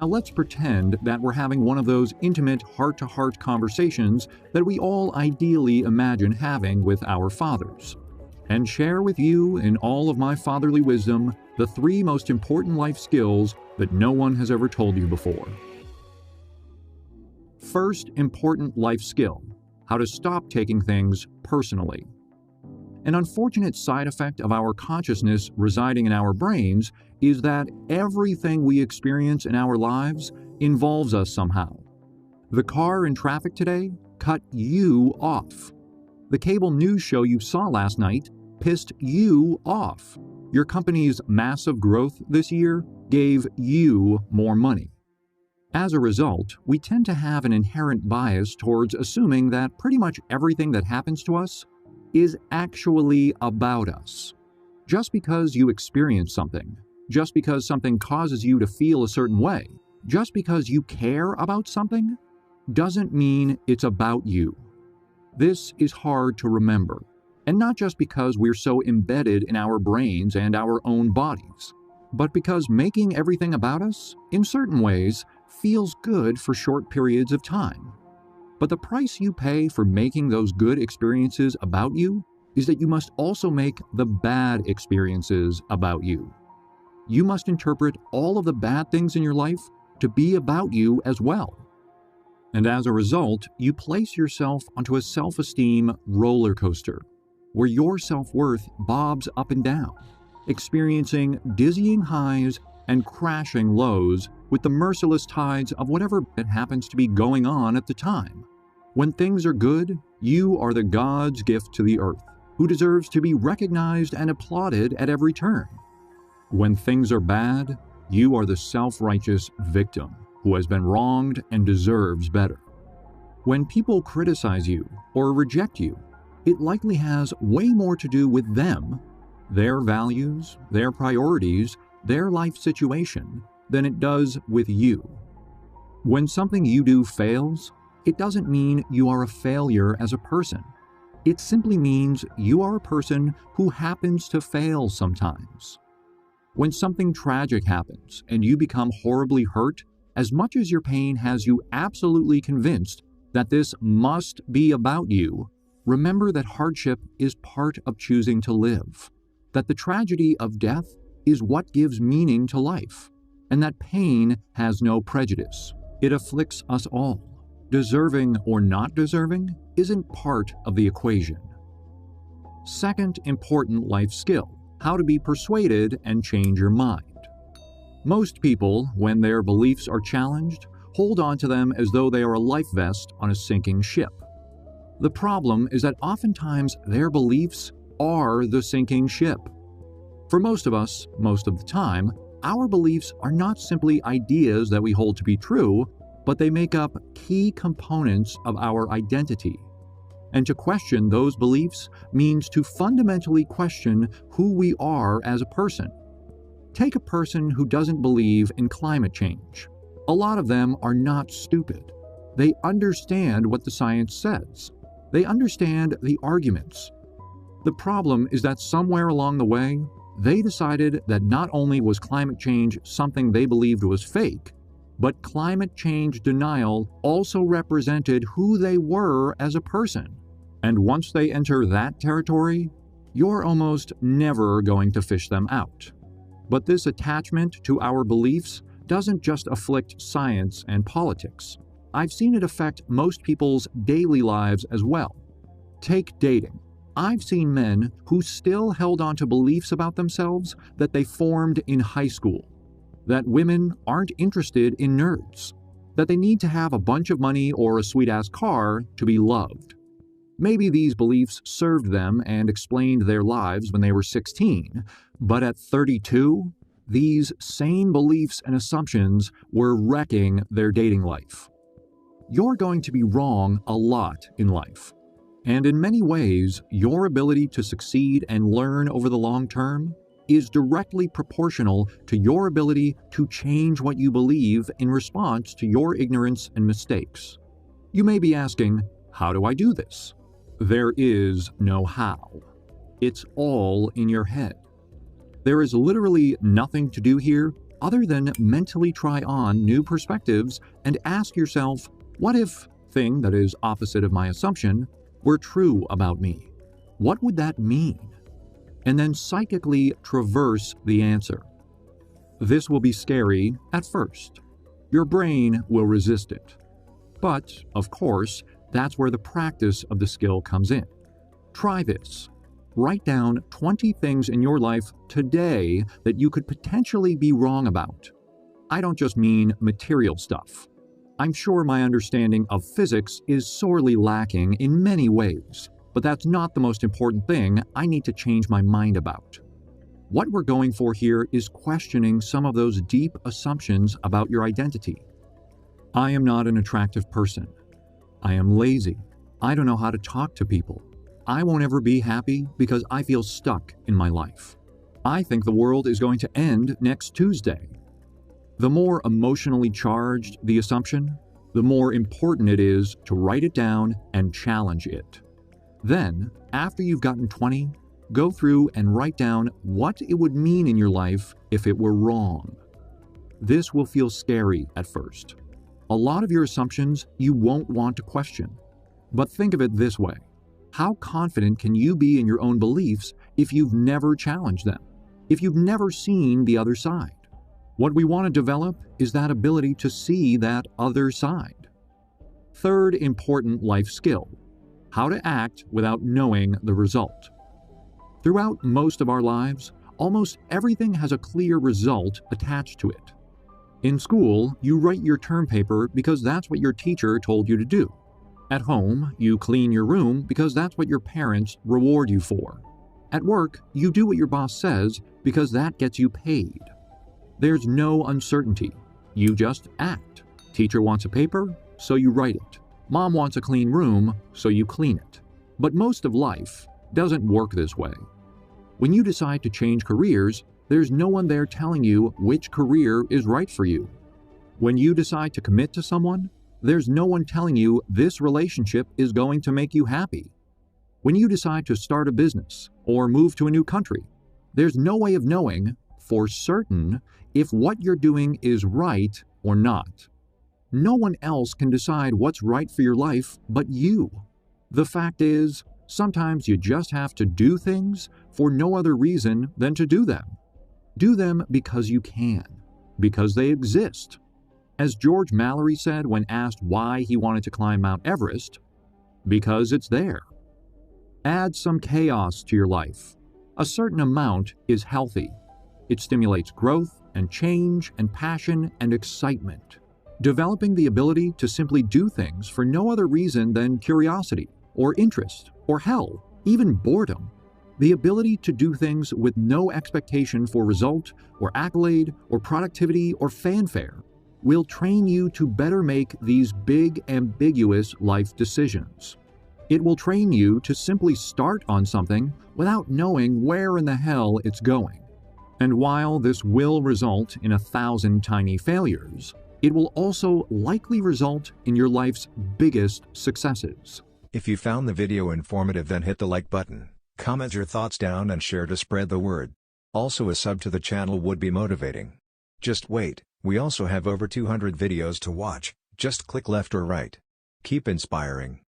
Now let's pretend that we're having one of those intimate heart-to-heart conversations that we all ideally imagine having with our fathers, and share with you, in all of my fatherly wisdom, the 3 most important life skills that no one has ever told you before. First important life skill: how to stop taking things personally. An unfortunate side effect of our consciousness residing in our brains is that everything we experience in our lives involves us somehow. The car in traffic today cut you off. The cable news show you saw last night pissed you off. Your company's massive growth this year gave you more money. As a result, we tend to have an inherent bias towards assuming that pretty much everything that happens to us is actually about us. Just because you experience something, just because something causes you to feel a certain way, just because you care about something, doesn't mean it's about you. This is hard to remember, and not just because we're so embedded in our brains and our own bodies, but because making everything about us, in certain ways, feels good for short periods of time. But the price you pay for making those good experiences about you is that you must also make the bad experiences about you. You must interpret all of the bad things in your life to be about you as well. And as a result, you place yourself onto a self-esteem roller coaster, where your self-worth bobs up and down, experiencing dizzying highs and crashing lows with the merciless tides of whatever it happens to be going on at the time. When things are good, you are the God's gift to the earth, who deserves to be recognized and applauded at every turn. When things are bad, you are the self-righteous victim who has been wronged and deserves better. When people criticize you or reject you, it likely has way more to do with them, their values, their priorities, their life situation, than it does with you. When something you do fails, it doesn't mean you are a failure as a person. It simply means you are a person who happens to fail sometimes. When something tragic happens and you become horribly hurt, as much as your pain has you absolutely convinced that this must be about you, remember that hardship is part of choosing to live, that the tragedy of death is what gives meaning to life, and that pain has no prejudice. It afflicts us all. Deserving or not deserving isn't part of the equation. Second important life skill: how to be persuaded and change your mind. Most people, when their beliefs are challenged, hold on to them as though they are a life vest on a sinking ship. The problem is that oftentimes their beliefs are the sinking ship. For most of us, most of the time, our beliefs are not simply ideas that we hold to be true, but they make up key components of our identity. And to question those beliefs means to fundamentally question who we are as a person. Take a person who doesn't believe in climate change. A lot of them are not stupid. They understand what the science says. They understand the arguments. The problem is that somewhere along the way, they decided that not only was climate change something they believed was fake, but climate change denial also represented who they were as a person. And once they enter that territory, you're almost never going to fish them out. But this attachment to our beliefs doesn't just afflict science and politics. I've seen it affect most people's daily lives as well. Take dating. I've seen men who still held on to beliefs about themselves that they formed in high school. That women aren't interested in nerds. That they need to have a bunch of money or a sweet-ass car to be loved. Maybe these beliefs served them and explained their lives when they were 16, but at 32, these same beliefs and assumptions were wrecking their dating life. You're going to be wrong a lot in life. And in many ways, your ability to succeed and learn over the long term is directly proportional to your ability to change what you believe in response to your ignorance and mistakes. You may be asking, how do I do this? There is no how. It's all in your head. There is literally nothing to do here other than mentally try on new perspectives and ask yourself, what if thing that is opposite of my assumption were true about me? What would that mean? And then psychically traverse the answer. This will be scary at first. Your brain will resist it. But, of course, that's where the practice of the skill comes in. Try this. Write down 20 things in your life today that you could potentially be wrong about. I don't just mean material stuff. I'm sure my understanding of physics is sorely lacking in many ways, but that's not the most important thing I need to change my mind about. What we're going for here is questioning some of those deep assumptions about your identity. I am not an attractive person. I am lazy. I don't know how to talk to people. I won't ever be happy because I feel stuck in my life. I think the world is going to end next Tuesday. The more emotionally charged the assumption, the more important it is to write it down and challenge it. Then, after you've gotten 20, go through and write down what it would mean in your life if it were wrong. This will feel scary at first. A lot of your assumptions you won't want to question. But think of it this way. How confident can you be in your own beliefs if you've never challenged them? If you've never seen the other side? What we want to develop is that ability to see that other side. Third important life skill: how to act without knowing the result. Throughout most of our lives, almost everything has a clear result attached to it. In school, you write your term paper because that's what your teacher told you to do. At home, you clean your room because that's what your parents reward you for. At work, you do what your boss says because that gets you paid. There's no uncertainty. You just act. Teacher wants a paper, so you write it. Mom wants a clean room, so you clean it. But most of life doesn't work this way. When you decide to change careers, there's no one there telling you which career is right for you. When you decide to commit to someone, there's no one telling you this relationship is going to make you happy. When you decide to start a business or move to a new country, there's no way of knowing for certain if what you're doing is right or not. No one else can decide what's right for your life but you. The fact is, sometimes you just have to do things for no other reason than to do them. Do them because you can, because they exist. As George Mallory said when asked why he wanted to climb Mount Everest, because it's there. Add some chaos to your life. A certain amount is healthy. It stimulates growth and change and passion and excitement. Developing the ability to simply do things for no other reason than curiosity or interest or hell, even boredom. The ability to do things with no expectation for result or accolade or productivity or fanfare will train you to better make these big, ambiguous life decisions. It will train you to simply start on something without knowing where in the hell it's going. And while this will result in 1,000 tiny failures, it will also likely result in your life's biggest successes. If you found the video informative, then hit the like button, comment your thoughts down and share to spread the word. Also, a sub to the channel would be motivating. Just wait, we also have over 200 videos to watch, just click left or right. Keep inspiring.